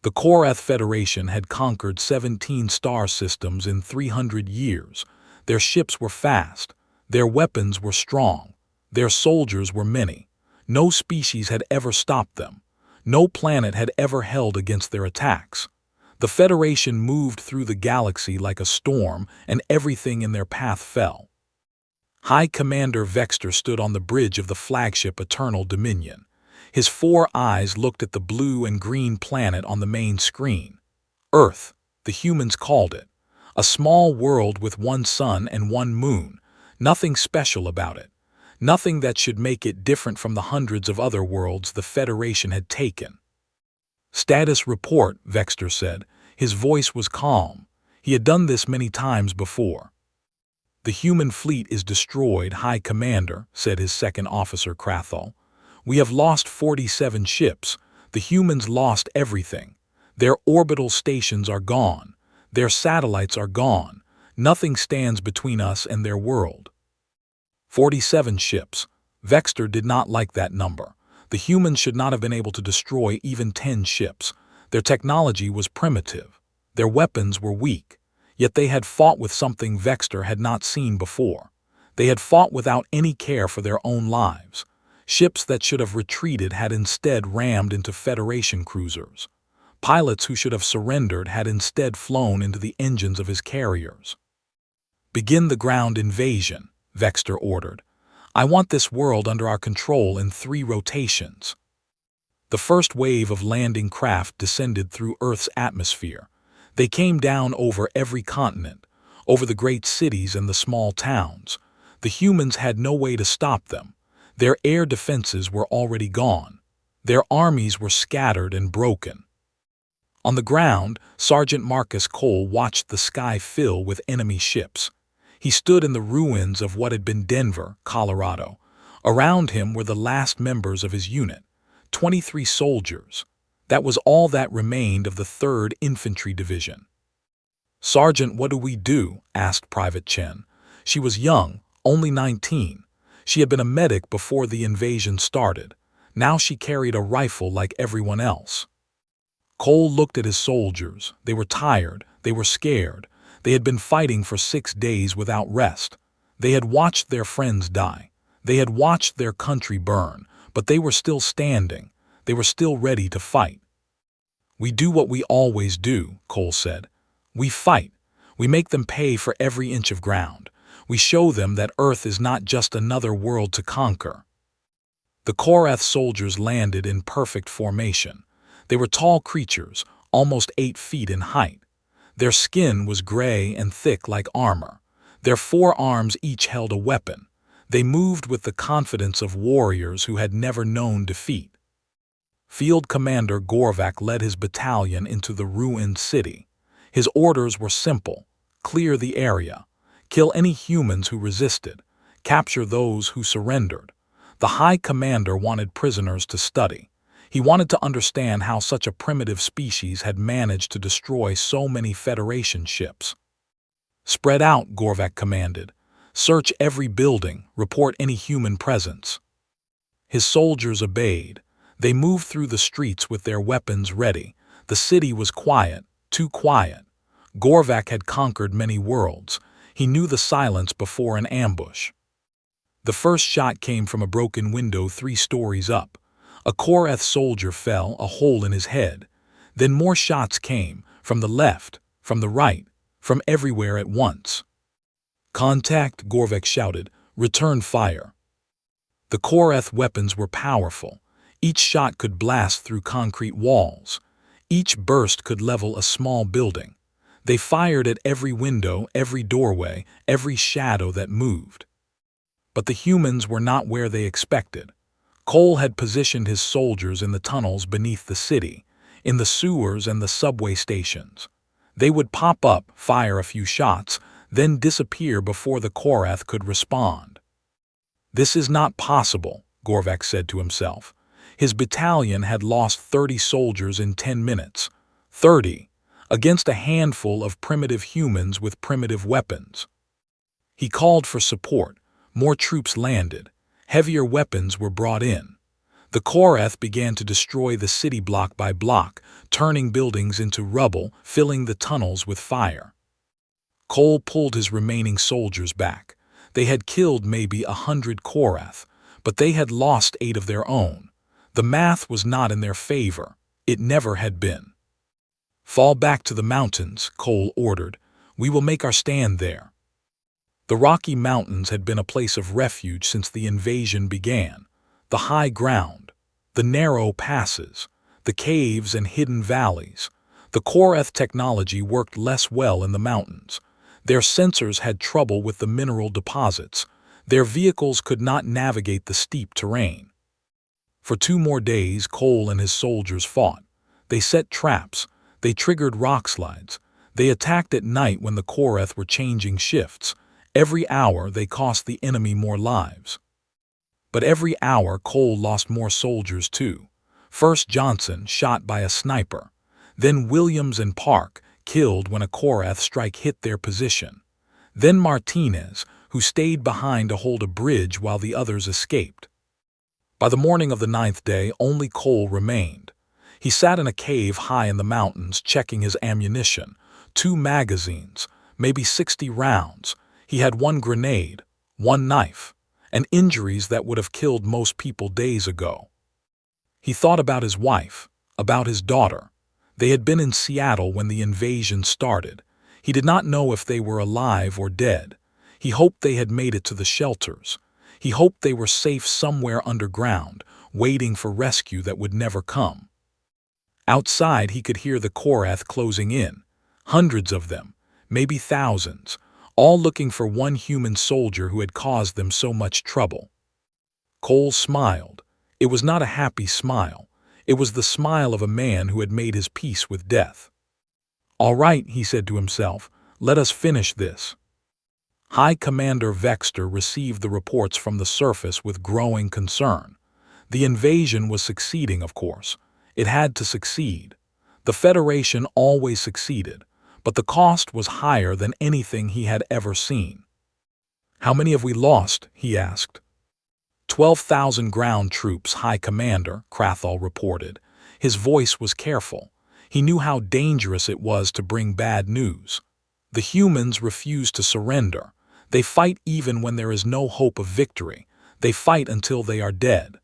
The Korath Federation had conquered 17 star systems in 300 years. Their ships were fast. Their weapons were strong. Their soldiers were many. No species had ever stopped them. No planet had ever held against their attacks. The Federation moved through the galaxy like a storm, and everything in their path fell. High Commander Vexter stood on the bridge of the flagship Eternal Dominion. His 4 eyes looked at the blue and green planet on the main screen. Earth, the humans called it. A small world with 1 sun and 1 moon. Nothing special about it. Nothing that should make it different from the hundreds of other worlds the Federation had taken. "Status report," Vexter said. His voice was calm. He had done this many times before. "The human fleet is destroyed, High Commander," said his second officer Krathal. "We have lost 47 ships. The humans lost everything. Their orbital stations are gone. Their satellites are gone. Nothing stands between us and their world." 47 ships. Vexter did not like that number. The humans should not have been able to destroy even 10 ships. Their technology was primitive. Their weapons were weak. Yet they had fought with something Vexter had not seen before. They had fought without any care for their own lives. Ships that should have retreated had instead rammed into Federation cruisers. Pilots who should have surrendered had instead flown into the engines of his carriers. "Begin the ground invasion," Vexter ordered. "I want this world under our control in 3 rotations." The first wave of landing craft descended through Earth's atmosphere. They came down over every continent, over the great cities and the small towns. The humans had no way to stop them. Their air defenses were already gone. Their armies were scattered and broken. On the ground, Sergeant Marcus Cole watched the sky fill with enemy ships. He stood in the ruins of what had been Denver, Colorado. Around him were the last members of his unit, 23 soldiers. That was all that remained of the 3rd Infantry Division. "Sergeant, what do we do?" asked Private Chen. She was young, only 19. She had been a medic before the invasion started. Now she carried a rifle like everyone else. Cole looked at his soldiers. They were tired. They were scared. They had been fighting for 6 days without rest. They had watched their friends die. They had watched their country burn, but they were still standing. They were still ready to fight. "We do what we always do," Cole said. "We fight. We make them pay for every inch of ground. We show them that Earth is not just another world to conquer." The Korath soldiers landed in perfect formation. They were tall creatures, almost 8 feet in height. Their skin was gray and thick like armor. Their 4 arms each held a weapon. They moved with the confidence of warriors who had never known defeat. Field Commander Gorvak led his battalion into the ruined city. His orders were simple: clear the area, kill any humans who resisted, capture those who surrendered. The High Commander wanted prisoners to study. He wanted to understand how such a primitive species had managed to destroy so many Federation ships. "Spread out," Gorvak commanded. "Search every building, report any human presence." His soldiers obeyed. They moved through the streets with their weapons ready. The city was quiet, too quiet. Gorvak had conquered many worlds. He knew the silence before an ambush. The first shot came from a broken window 3 stories up. A Korath soldier fell, a hole in his head. Then more shots came, from the left, from the right, from everywhere at once. "Contact," Gorvak shouted. "Return fire." The Korath weapons were powerful. Each shot could blast through concrete walls. Each burst could level a small building. They fired at every window, every doorway, every shadow that moved. But the humans were not where they expected. Cole had positioned his soldiers in the tunnels beneath the city, in the sewers and the subway stations. They would pop up, fire a few shots, then disappear before the Korath could respond. "This is not possible," Gorvak said to himself. His battalion had lost 30 soldiers in 10 minutes. 30, against a handful of primitive humans with primitive weapons. He called for support. More troops landed. Heavier weapons were brought in. The Korath began to destroy the city block by block, turning buildings into rubble, filling the tunnels with fire. Cole pulled his remaining soldiers back. They had killed maybe 100 Korath, but they had lost 8 of their own. The math was not in their favor. It never had been. "Fall back to the mountains," Cole ordered. "We will make our stand there." The Rocky Mountains had been a place of refuge since the invasion began. The high ground, the narrow passes, the caves and hidden valleys. The Korath technology worked less well in the mountains. Their sensors had trouble with the mineral deposits. Their vehicles could not navigate the steep terrain. For 2 more days, Cole and his soldiers fought. They set traps. They triggered rock slides. They attacked at night when the Korath were changing shifts. Every hour they cost the enemy more lives. But every hour Cole lost more soldiers too. First Johnson, shot by a sniper. Then Williams and Park, killed when a Korath strike hit their position. Then Martinez, who stayed behind to hold a bridge while the others escaped. By the morning of the 9th day, only Cole remained. He sat in a cave high in the mountains, checking his ammunition. 2 magazines, maybe 60 rounds. He had 1 grenade, 1 knife, and injuries that would have killed most people days ago. He thought about his wife, about his daughter. They had been in Seattle when the invasion started. He did not know if they were alive or dead. He hoped they had made it to the shelters. He hoped they were safe somewhere underground, waiting for rescue that would never come. Outside he could hear the Korath closing in. Hundreds of them, maybe thousands, all looking for one human soldier who had caused them so much trouble. Cole smiled. It was not a happy smile. It was the smile of a man who had made his peace with death. "All right," he said to himself, "let us finish this." High Commander Vexter received the reports from the surface with growing concern. The invasion was succeeding, of course. It had to succeed. The Federation always succeeded, but the cost was higher than anything he had ever seen. "How many have we lost?" he asked. 12,000 ground troops, High Commander, Krathal reported. His voice was careful. He knew how dangerous it was to bring bad news. The humans refuse to surrender. They fight even when there is no hope of victory. They fight until they are dead.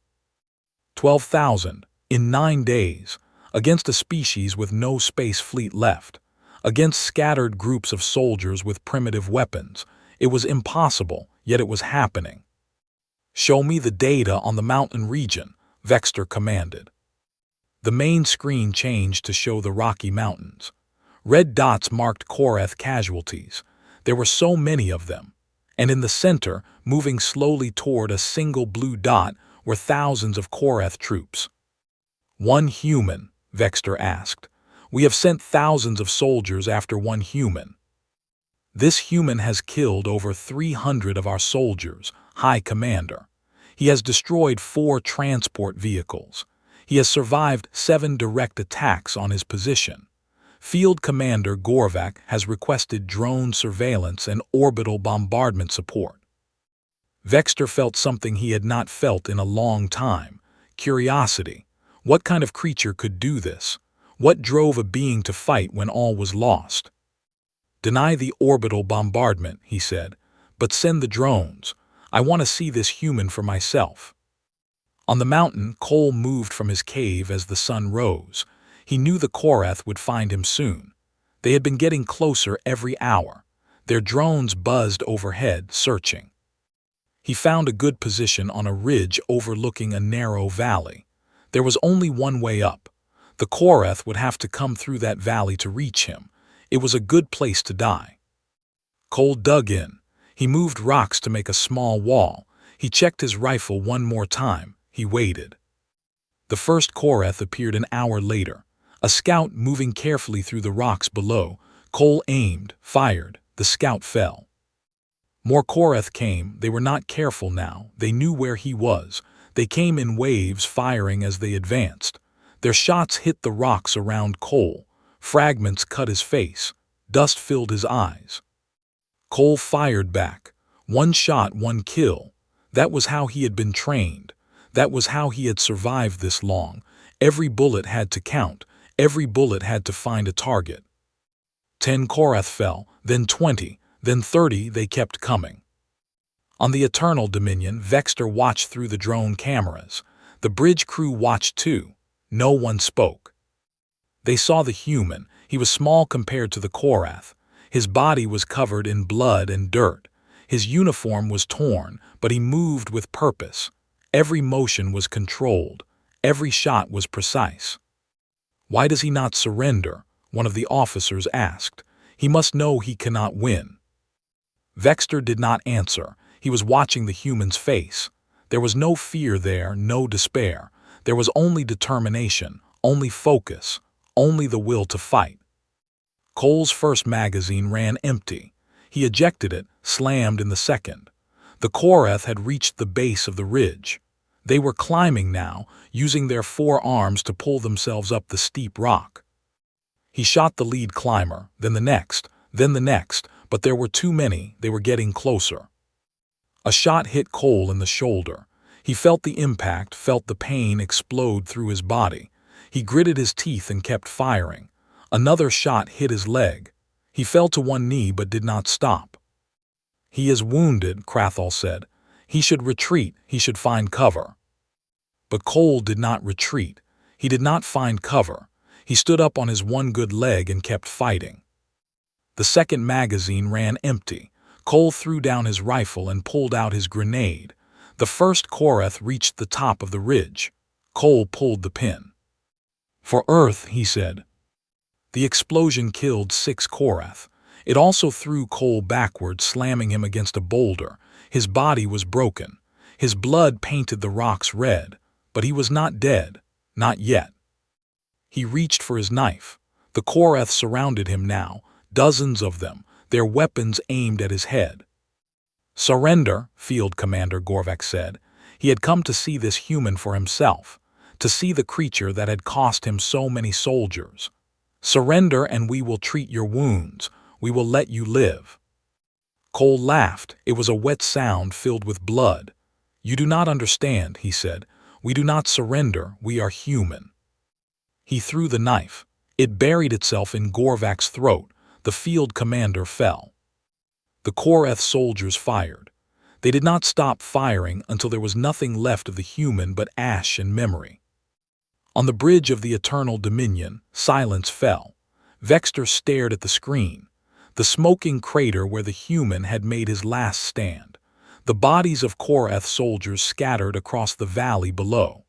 12,000, in 9 days, against a species with no space fleet left, against scattered groups of soldiers with primitive weapons. It was impossible, yet it was happening. "Show me the data on the mountain region," Vexter commanded. The main screen changed to show the Rocky Mountains. Red dots marked Korath casualties. There were so many of them. And in the center, moving slowly toward a single blue dot, were thousands of Korath troops. "One human?" Vexter asked. "We have sent thousands of soldiers after one human." "This human has killed over 300 of our soldiers, High Commander. He has destroyed 4 transport vehicles. He has survived 7 direct attacks on his position. Field Commander Gorvak has requested drone surveillance and orbital bombardment support." Vexter felt something he had not felt in a long time: curiosity. What kind of creature could do this? What drove a being to fight when all was lost? "Deny the orbital bombardment," he said, "but send the drones. I want to see this human for myself." On the mountain, Cole moved from his cave as the sun rose. He knew the Korath would find him soon. They had been getting closer every hour. Their drones buzzed overhead, searching. He found a good position on a ridge overlooking a narrow valley. There was only one way up. The Korath would have to come through that valley to reach him. It was a good place to die. Cole dug in. He moved rocks to make a small wall. He checked his rifle one more time. He waited. The first Korath appeared an hour later. A scout moving carefully through the rocks below. Cole aimed, fired. The scout fell. More Korath came. They were not careful now. They knew where he was. They came in waves, firing as they advanced. Their shots hit the rocks around Cole. Fragments cut his face. Dust filled his eyes. Cole fired back. 1 shot, 1 kill. That was how he had been trained. That was how he had survived this long. Every bullet had to count. Every bullet had to find a target. 10 Korath fell, then 20, then 30. They kept coming. On the Eternal Dominion, Vexter watched through the drone cameras. The bridge crew watched too. No one spoke. They saw the human. He was small compared to the Korath. His body was covered in blood and dirt. His uniform was torn, but he moved with purpose. Every motion was controlled. Every shot was precise. "Why does he not surrender?" one of the officers asked. "He must know he cannot win." Vexter did not answer. He was watching the human's face. There was no fear there, no despair. There was only determination, only focus, only the will to fight. Cole's first magazine ran empty. He ejected it, slammed in the second. The Korath had reached the base of the ridge. They were climbing now, using their 4 arms to pull themselves up the steep rock. He shot the lead climber, then the next, but there were too many. They were getting closer. A shot hit Cole in the shoulder. He felt the impact, felt the pain explode through his body. He gritted his teeth and kept firing. Another shot hit his leg. He fell to one knee but did not stop. "He is wounded," Krathal said. "He should retreat, he should find cover." But Cole did not retreat. He did not find cover. He stood up on his one good leg and kept fighting. The second magazine ran empty. Cole threw down his rifle and pulled out his grenade. The first Korath reached the top of the ridge. Cole pulled the pin. "For Earth," he said. The explosion killed 6 Korath. It also threw Cole backward, slamming him against a boulder. His body was broken. His blood painted the rocks red. But he was not dead. Not yet. He reached for his knife. The Korath surrounded him now, dozens of them, their weapons aimed at his head. "Surrender," Field Commander Gorvak said. He had come to see this human for himself, to see the creature that had cost him so many soldiers. "Surrender and we will treat your wounds. We will let you live." Cole laughed. It was a wet sound filled with blood. "You do not understand," he said. "We do not surrender. We are human." He threw the knife. It buried itself in Gorvak's throat. The field commander fell. The Korath soldiers fired. They did not stop firing until there was nothing left of the human but ash and memory. On the bridge of the Eternal Dominion, silence fell. Vexter stared at the screen. The smoking crater where the human had made his last stand. The bodies of Korath soldiers scattered across the valley below.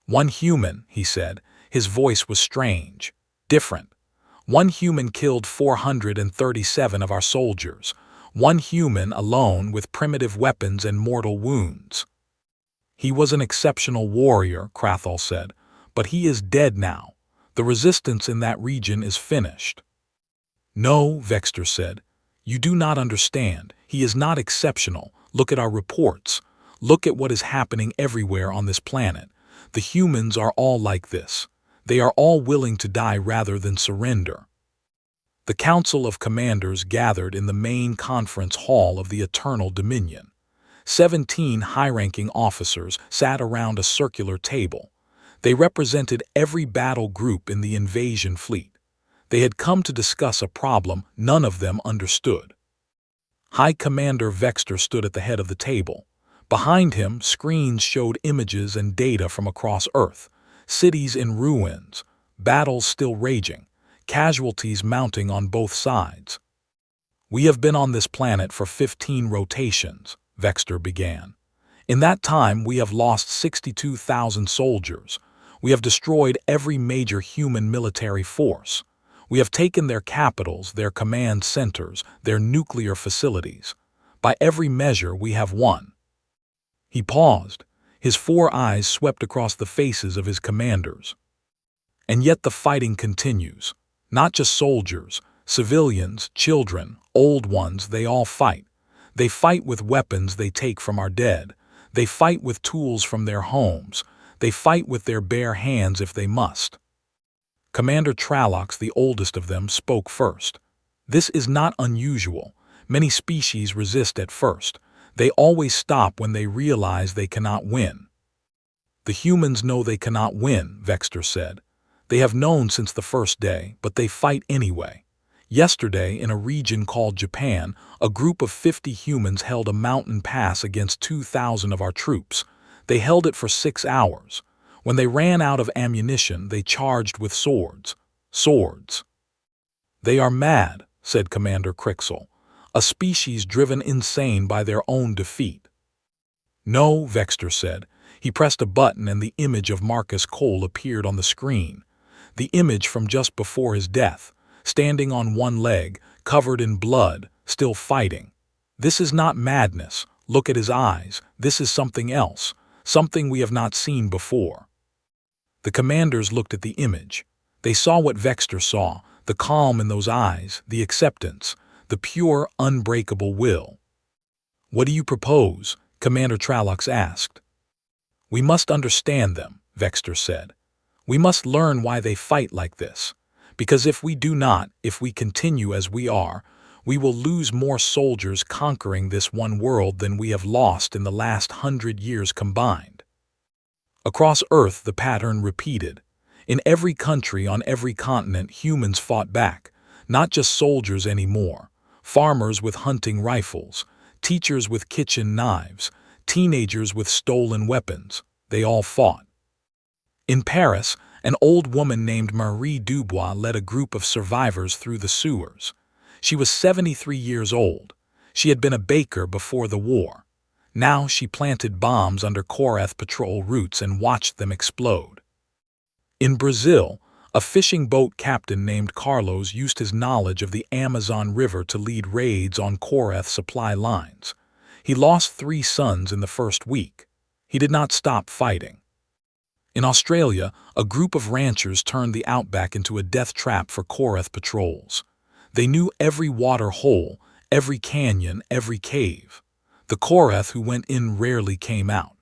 "One human," he said. His voice was strange, different. "One human killed 437 of our soldiers. One human alone with primitive weapons and mortal wounds." "He was an exceptional warrior," Krathal said, "but he is dead now. The resistance in that region is finished." "No," Vexter said. "You do not understand. He is not exceptional. Look at our reports. Look at what is happening everywhere on this planet. The humans are all like this. They are all willing to die rather than surrender." The Council of Commanders gathered in the main conference hall of the Eternal Dominion. 17 high-ranking officers sat around a circular table. They represented every battle group in the invasion fleet. They had come to discuss a problem none of them understood. High Commander Vexter stood at the head of the table. Behind him, screens showed images and data from across Earth. Cities in ruins, battles still raging, casualties mounting on both sides. "We have been on this planet for 15 rotations," Vexter began. "In that time we have lost 62,000 soldiers. We have destroyed every major human military force. We have taken their capitals, their command centers, their nuclear facilities. By every measure we have won." He paused. His 4 eyes swept across the faces of his commanders. "And yet the fighting continues. Not just soldiers, civilians, children, old ones, they all fight. They fight with weapons they take from our dead. They fight with tools from their homes. They fight with their bare hands if they must." Commander Tralox, the oldest of them, spoke first. "This is not unusual. Many species resist at first. They always stop when they realize they cannot win." The humans know they cannot win, Vexter said. They have known since the first day, but they fight anyway. Yesterday, in a region called Japan, a group of 50 humans held a mountain pass against 2,000 of our troops. They held it for 6 hours. When they ran out of ammunition, they charged with swords. Swords. They are mad, said Commander Crixel. A species driven insane by their own defeat. No, Vexter said. He pressed a button and the image of Marcus Cole appeared on the screen. The image from just before his death, standing on one leg, covered in blood, still fighting. This is not madness. Look at his eyes. This is something else, something we have not seen before. The commanders looked at the image. They saw what Vexter saw, the calm in those eyes, the acceptance, the pure, unbreakable will. What do you propose? Commander Tralux asked. We must understand them, Vexter said. We must learn why they fight like this. Because if we do not, if we continue as we are, we will lose more soldiers conquering this one world than we have lost in the last 100 years combined. Across Earth, the pattern repeated. In every country on every continent, humans fought back, not just soldiers anymore, farmers with hunting rifles, teachers with kitchen knives, teenagers with stolen weapons. They all fought. In Paris, an old woman named Marie Dubois led a group of survivors through the sewers. She was 73 years old. She had been a baker before the war. Now she planted bombs under Korath patrol routes and watched them explode. In Brazil, a fishing boat captain named Carlos used his knowledge of the Amazon River to lead raids on Korath supply lines. He lost 3 sons in the first week. He did not stop fighting. In Australia, a group of ranchers turned the outback into a death trap for Korath patrols. They knew every water hole, every canyon, every cave. The Korath who went in rarely came out.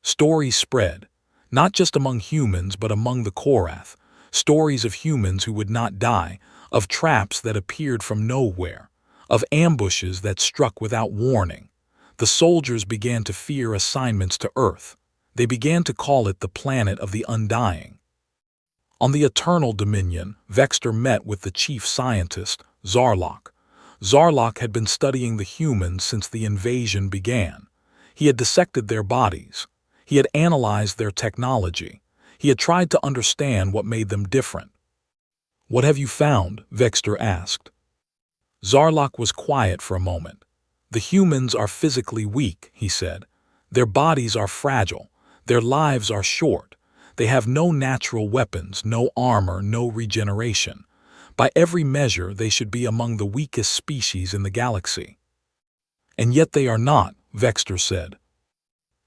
Stories spread, not just among humans but among the Korath, stories of humans who would not die, of traps that appeared from nowhere, of ambushes that struck without warning. The soldiers began to fear assignments to Earth. They began to call it the planet of the undying. On the Eternal Dominion, Vexter met with the chief scientist, Zarlok. Zarlok had been studying the humans since the invasion began. He had dissected their bodies. He had analyzed their technology. He had tried to understand what made them different. What have you found? Vexter asked. Zarlok was quiet for a moment. The humans are physically weak, he said. Their bodies are fragile. Their lives are short. They have no natural weapons, no armor, no regeneration. By every measure, they should be among the weakest species in the galaxy. And yet they are not, Vexter said.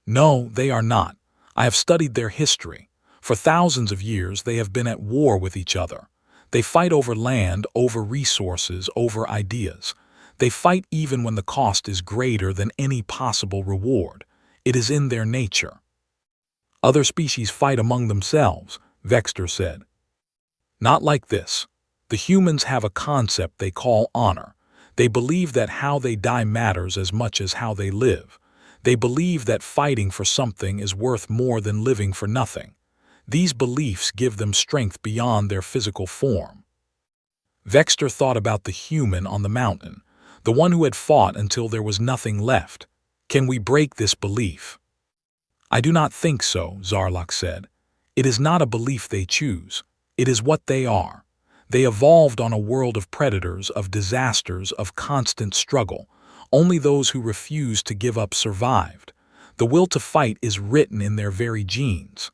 No, they are not. I have studied their history. For thousands of years, they have been at war with each other. They fight over land, over resources, over ideas. They fight even when the cost is greater than any possible reward. It is in their nature. Other species fight among themselves, Vexter said. Not like this. The humans have a concept they call honor. They believe that how they die matters as much as how they live. They believe that fighting for something is worth more than living for nothing. These beliefs give them strength beyond their physical form. Vexter thought about the human on the mountain, the one who had fought until there was nothing left. Can we break this belief? I do not think so, Zarlok said. It is not a belief they choose. It is what they are. They evolved on a world of predators, of disasters, of constant struggle. Only those who refused to give up survived. The will to fight is written in their very genes.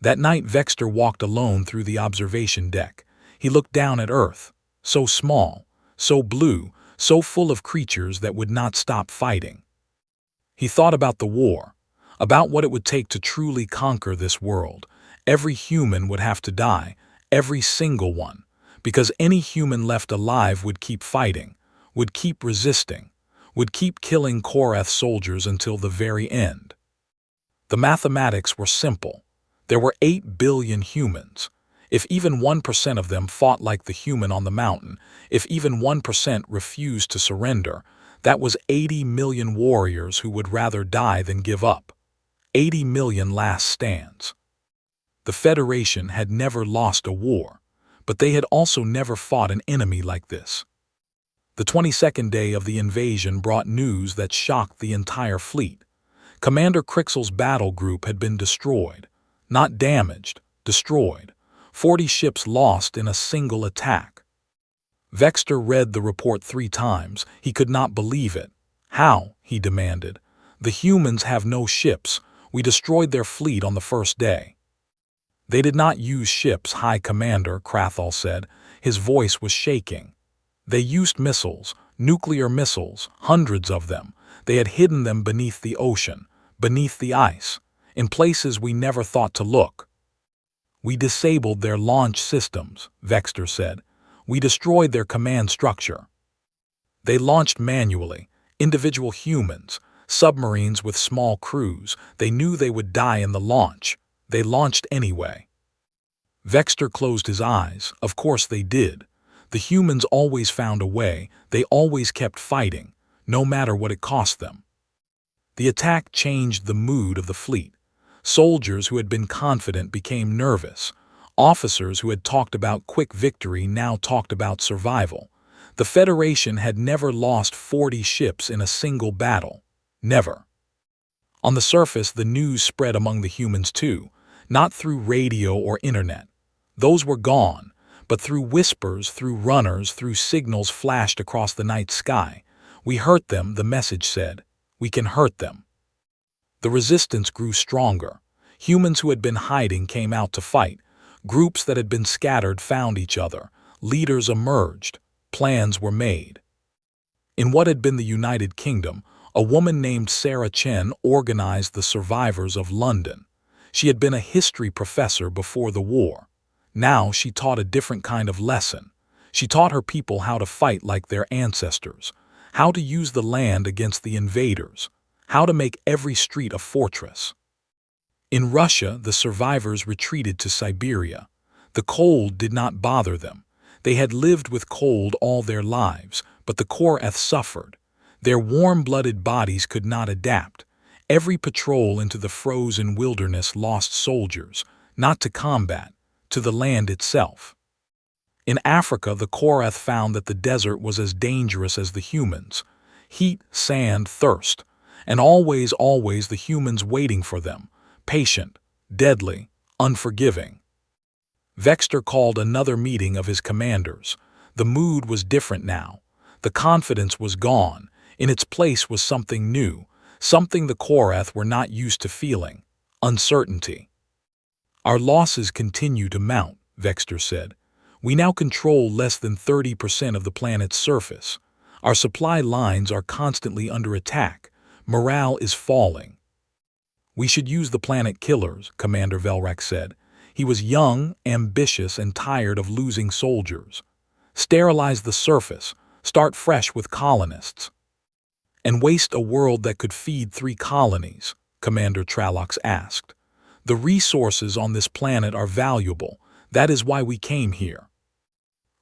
That night, Vexter walked alone through the observation deck. He looked down at Earth, so small, so blue, so full of creatures that would not stop fighting. He thought about the war, about what it would take to truly conquer this world. Every human would have to die, every single one, because any human left alive would keep fighting, would keep resisting, would keep killing Korath soldiers until the very end. The mathematics were simple. There were 8 billion humans. If even 1% of them fought like the human on the mountain, if even 1% refused to surrender, that was 80 million warriors who would rather die than give up. 80 million last stands. The Federation had never lost a war, but they had also never fought an enemy like this. The 22nd day of the invasion brought news that shocked the entire fleet. Commander Crixel's battle group had been destroyed. Not damaged, destroyed. 40 ships lost in a single attack. Vexter read the report 3 times. He could not believe it. How? He demanded. The humans have no ships. We destroyed their fleet on the first day. They did not use ships, High Commander, Krathal said. His voice was shaking. They used missiles, nuclear missiles, hundreds of them. They had hidden them beneath the ocean, beneath the ice, in places we never thought to look. We disabled their launch systems, Vexter said. We destroyed their command structure. They launched manually, individual humans, submarines with small crews. They knew they would die in the launch. They launched anyway. Vexter closed his eyes. Of course they did. The humans always found a way. They always kept fighting, no matter what it cost them. The attack changed the mood of the fleet. Soldiers who had been confident became nervous. Officers who had talked about quick victory now talked about survival. The Federation had never lost 40 ships in a single battle. Never. On the surface, the news spread among the humans too, not through radio or internet. Those were gone, but through whispers, through runners, through signals flashed across the night sky. We hurt them, the message said. We can hurt them. The resistance grew stronger. Humans who had been hiding came out to fight. Groups that had been scattered found each other. Leaders emerged. Plans were made. In what had been the United Kingdom, a woman named Sarah Chen organized the survivors of London. She had been a history professor before the war. Now she taught a different kind of lesson. She taught her people how to fight like their ancestors, how to use the land against the invaders, how to make every street a fortress. In Russia, the survivors retreated to Siberia. The cold did not bother them. They had lived with cold all their lives, but the Korath suffered. Their warm-blooded bodies could not adapt. Every patrol into the frozen wilderness lost soldiers, not to combat, to the land itself. In Africa, the Korath found that the desert was as dangerous as the humans. Heat, sand, thirst, and always the humans waiting for them, patient, deadly, unforgiving. Vexter called another meeting of his commanders. The mood was different now. The confidence was gone. In its place was something new, something the Korath were not used to feeling: uncertainty. Our losses continue to mount, Vexter said. We now control less than 30% of the planet's surface. Our supply lines are constantly under attack. Morale is falling. We should use the planet killers, Commander Velrak said. He was young, ambitious, and tired of losing soldiers. Sterilize the surface, start fresh with colonists. And waste a world that could feed 3 colonies, Commander Tralox asked. The resources on this planet are valuable. That is why we came here.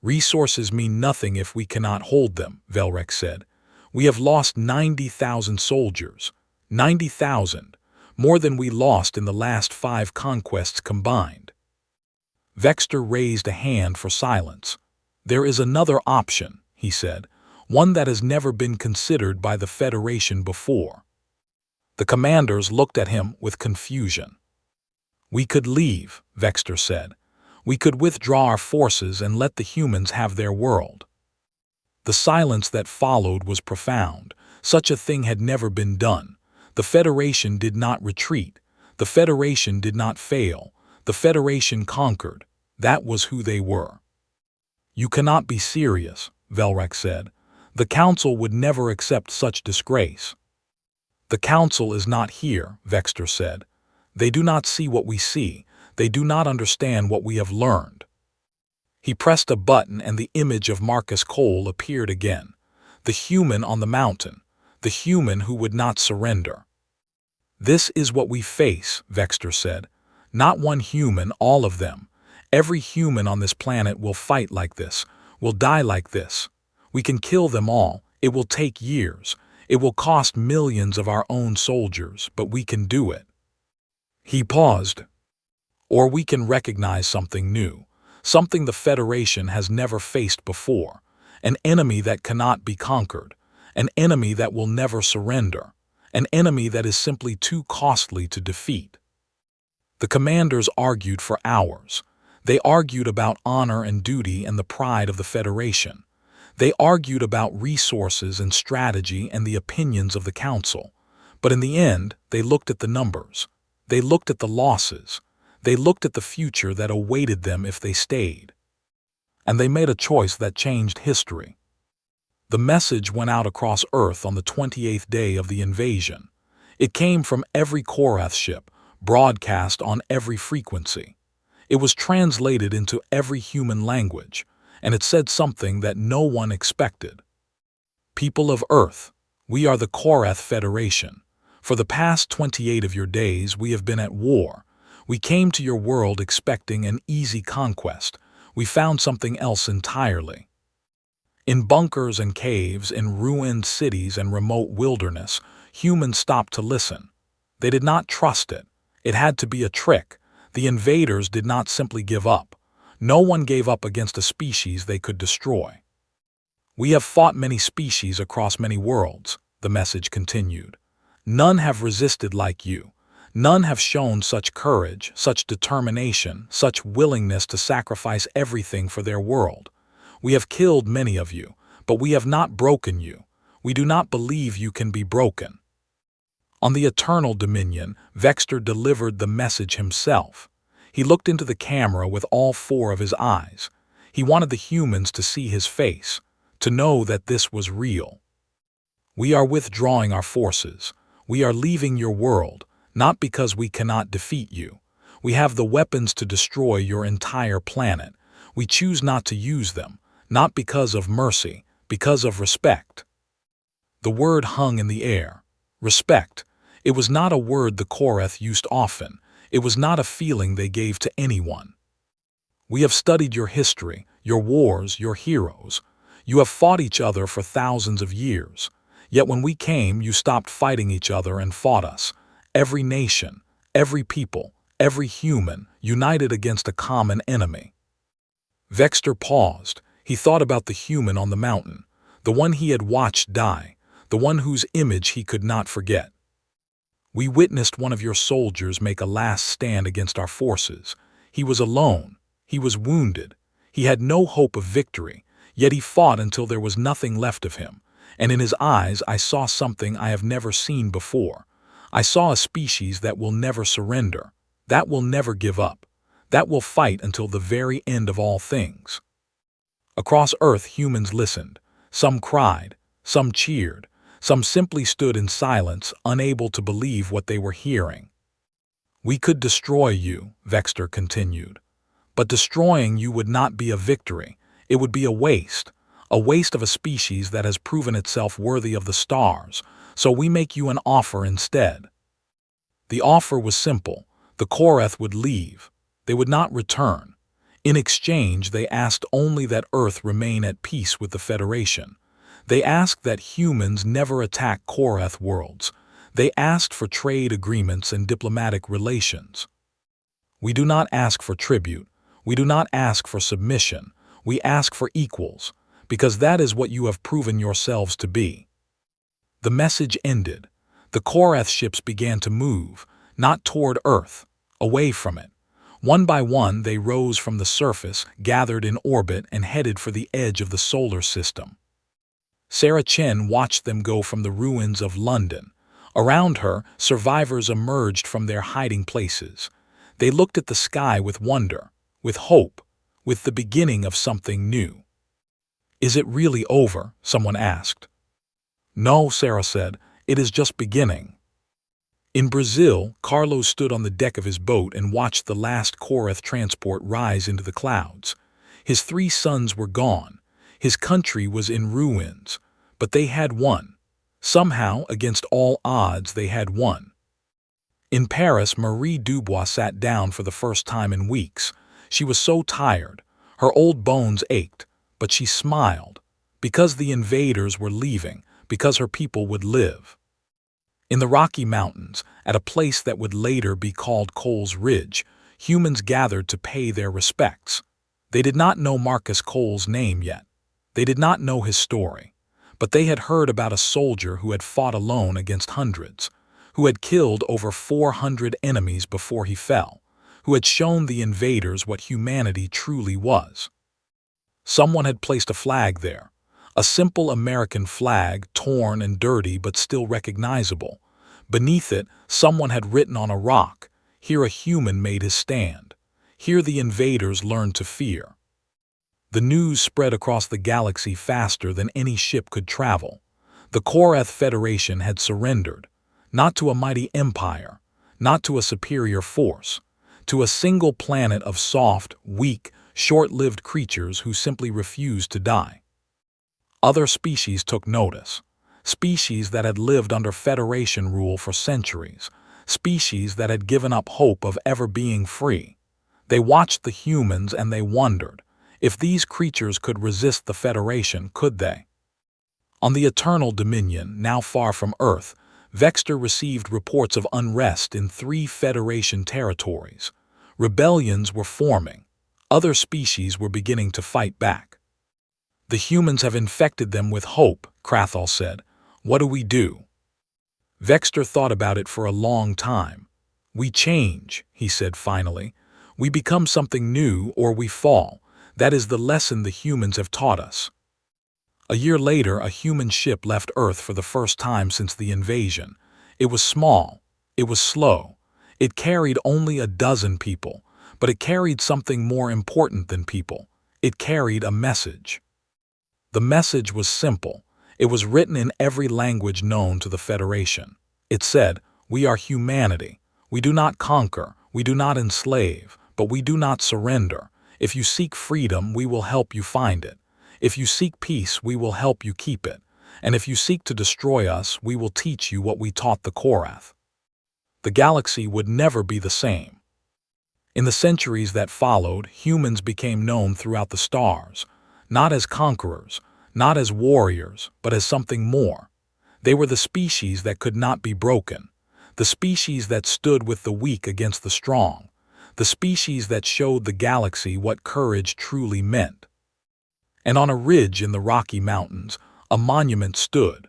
Resources mean nothing if we cannot hold them, Velrak said. We have lost 90,000 soldiers. 90,000. More than we lost in the last 5 conquests combined. Vexter raised a hand for silence. There is another option, he said, one that has never been considered by the Federation before. The commanders looked at him with confusion. We could leave, Vexter said. We could withdraw our forces and let the humans have their world. The silence that followed was profound. Such a thing had never been done. The Federation did not retreat. The Federation did not fail. The Federation conquered. That was who they were. You cannot be serious, Velrak said. The Council would never accept such disgrace. The Council is not here, Vexter said. They do not see what we see. They do not understand what we have learned. He pressed a button and the image of Marcus Cole appeared again. The human on the mountain. The human who would not surrender. This is what we face, Vexter said. Not one human, all of them. Every human on this planet will fight like this, will die like this. We can kill them all. It will take years. It will cost millions of our own soldiers, but we can do it. He paused. Or we can recognize something new, something the Federation has never faced before, an enemy that cannot be conquered, an enemy that will never surrender, an enemy that is simply too costly to defeat. The commanders argued for hours. They argued about honor and duty and the pride of the Federation. They argued about resources and strategy and the opinions of the Council. But in the end, they looked at the numbers. They looked at the losses. They looked at the future that awaited them if they stayed. And they made a choice that changed history. The message went out across Earth on the 28th day of the invasion. It came from every Korath ship, broadcast on every frequency. It was translated into every human language, and it said something that no one expected. People of Earth, we are the Korath Federation. For the past 28 of your days we have been at war. We came to your world expecting an easy conquest. We found something else entirely. In bunkers and caves, in ruined cities and remote wilderness, humans stopped to listen. They did not trust it. It had to be a trick. The invaders did not simply give up. No one gave up against a species they could destroy. We have fought many species across many worlds, the message continued. None have resisted like you. None have shown such courage, such determination, such willingness to sacrifice everything for their world. We have killed many of you, but we have not broken you. We do not believe you can be broken. On the Eternal Dominion, Vexter delivered the message himself. He looked into the camera with all four of his eyes. He wanted the humans to see his face, to know that this was real. We are withdrawing our forces. We are leaving your world. Not because we cannot defeat you. We have the weapons to destroy your entire planet. We choose not to use them, not because of mercy, because of respect. The word hung in the air. Respect. It was not a word the Korath used often. It was not a feeling they gave to anyone. We have studied your history, your wars, your heroes. You have fought each other for thousands of years. Yet when we came, you stopped fighting each other and fought us. Every nation, every people, every human, united against a common enemy. Vexter paused. He thought about the human on the mountain, the one he had watched die, the one whose image he could not forget. We witnessed one of your soldiers make a last stand against our forces. He was alone. He was wounded. He had no hope of victory, yet he fought until there was nothing left of him, and in his eyes I saw something I have never seen before. I saw a species that will never surrender, that will never give up, that will fight until the very end of all things. Across Earth, humans listened. Some cried, some cheered, some simply stood in silence, unable to believe what they were hearing. We could destroy you, Vexter continued. But destroying you would not be a victory. It would be a waste of a species that has proven itself worthy of the stars. So we make you an offer instead. The offer was simple. The Korath would leave. They would not return. In exchange, they asked only that Earth remain at peace with the Federation. They asked that humans never attack Korath worlds. They asked for trade agreements and diplomatic relations. We do not ask for tribute. We do not ask for submission. We ask for equals, because that is what you have proven yourselves to be. The message ended. The Korath ships began to move, not toward Earth, away from it. One by one they rose from the surface, gathered in orbit, and headed for the edge of the solar system. Sarah Chen watched them go from the ruins of London. Around her, survivors emerged from their hiding places. They looked at the sky with wonder, with hope, with the beginning of something new. "Is it really over?" someone asked. "No," Sarah said, "it is just beginning." In Brazil, Carlos stood on the deck of his boat and watched the last Korath transport rise into the clouds. His 3 sons were gone. His country was in ruins. But they had won. Somehow, against all odds, they had won. In Paris, Marie Dubois sat down for the first time in weeks. She was so tired. Her old bones ached, but she smiled. Because the invaders were leaving, because her people would live. In the Rocky Mountains, at a place that would later be called Cole's Ridge, humans gathered to pay their respects. They did not know Marcus Cole's name yet. They did not know his story. But they had heard about a soldier who had fought alone against hundreds, who had killed over 400 enemies before he fell, who had shown the invaders what humanity truly was. Someone had placed a flag there, a simple American flag, torn and dirty but still recognizable. Beneath it, someone had written on a rock, "Here a human made his stand. Here the invaders learned to fear." The news spread across the galaxy faster than any ship could travel. The Korath Federation had surrendered, not to a mighty empire, not to a superior force, to a single planet of soft, weak, short-lived creatures who simply refused to die. Other species took notice, species that had lived under Federation rule for centuries, species that had given up hope of ever being free. They watched the humans and they wondered, if these creatures could resist the Federation, could they? On the Eternal Dominion, now far from Earth, Vexter received reports of unrest in 3 Federation territories. Rebellions were forming. Other species were beginning to fight back. "The humans have infected them with hope," Krathal said. "What do we do?" Vexter thought about it for a long time. "We change," he said finally. "We become something new or we fall. That is the lesson the humans have taught us." A year later, a human ship left Earth for the first time since the invasion. It was small. It was slow. It carried only a dozen people, but it carried something more important than people. It carried a message. The message was simple. It was written in every language known to the Federation. It said, "We are humanity. We do not conquer. We do not enslave. But we do not surrender. If you seek freedom, we will help you find it. If you seek peace, we will help you keep it. And if you seek to destroy us, we will teach you what we taught the Korath." The galaxy would never be the same. In the centuries that followed, humans became known throughout the stars, not as conquerors, not as warriors, but as something more. They were the species that could not be broken, the species that stood with the weak against the strong, the species that showed the galaxy what courage truly meant. And on a ridge in the Rocky Mountains, a monument stood,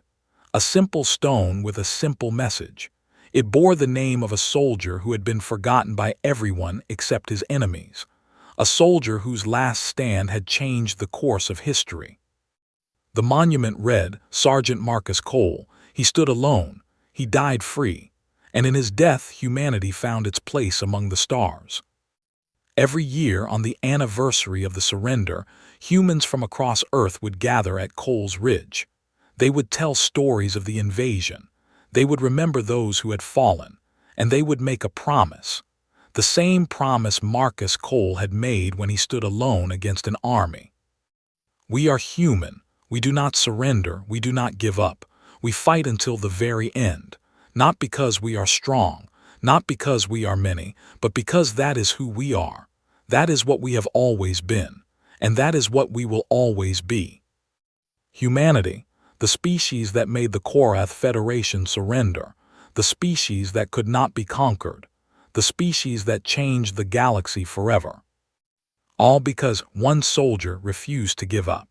a simple stone with a simple message. It bore the name of a soldier who had been forgotten by everyone except his enemies, a soldier whose last stand had changed the course of history. The monument read, "Sergeant Marcus Cole. He stood alone. He died free. And in his death, humanity found its place among the stars." Every year, on the anniversary of the surrender, humans from across Earth would gather at Cole's Ridge. They would tell stories of the invasion. They would remember those who had fallen, and they would make a promise. The same promise Marcus Cole had made when he stood alone against an army. "We are human. We do not surrender. We do not give up. We fight until the very end. Not because we are strong, not because we are many, but because that is who we are. That is what we have always been, and that is what we will always be." Humanity, the species that made the Korath Federation surrender, the species that could not be conquered, the species that changed the galaxy forever. All because one soldier refused to give up.